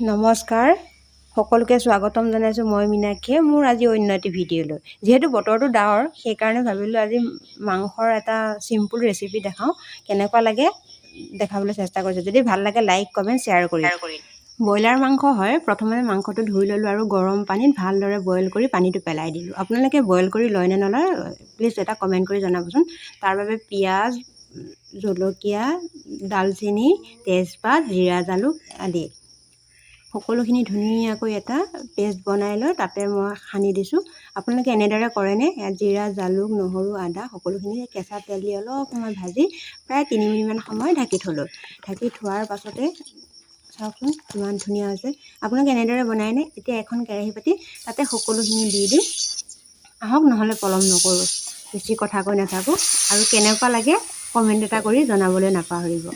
নমস্কাৰ সকলোকে স্বাগতম জনাইছোঁ। মই মীনাক্ষীয়ে মোৰ আজি অন্য এটি ভিডিঅ'লৈ। যিহেতু বতৰটো ডাৱৰ, সেইকাৰণে ভাবিলোঁ আজি মাংসৰ এটা চিম্পুল ৰেচিপি দেখাওঁ। কেনেকুৱা লাগে দেখাবলৈ চেষ্টা কৰিছোঁ। যদি ভাল লাগে লাইক কমেণ্ট শ্বেয়াৰ কৰি ব্ৰইলাৰ মাংস হয়। প্ৰথমে মাংসটো ধুই ল'লোঁ আৰু গৰম পানীত ভালদৰে বইল কৰি পানীটো পেলাই দিলোঁ। আপোনালোকে বইল কৰি লয় নে নলয় প্লিজ এটা কমেণ্ট কৰি জনাবচোন। তাৰ বাবে পিঁয়াজ, জলকীয়া, দালচেনি, তেজপাত, জিৰা, জালুক আদি সকলোখিনি ধুনীয়াকৈ এটা পেষ্ট বনাই লৈ তাতে মই সানি দিছোঁ। আপোনালোকে এনেদৰে কৰেনে? ইয়াত জিৰা, জালুক, নহৰু, আদা সকলোখিনি কেঁচা তেল দি অলপ সময় ভাজি প্ৰায় 3 মিনিটমান সময় ঢাকি থ'লোঁ। ঢাকি থোৱাৰ পাছতে চাওকচোন কিমান ধুনীয়া হৈছে। আপোনালোকে এনেদৰে বনায়নে? এতিয়া এখন কেৰাহী পাতি তাতে সকলোখিনি দি দিম। আহক নহ'লে পলম নকৰোঁ, বেছি কথা কৈ নাথাকোঁ। আৰু কেনেকুৱা লাগে কমেণ্ট এটা কৰি জনাবলৈ নাপাহৰিব।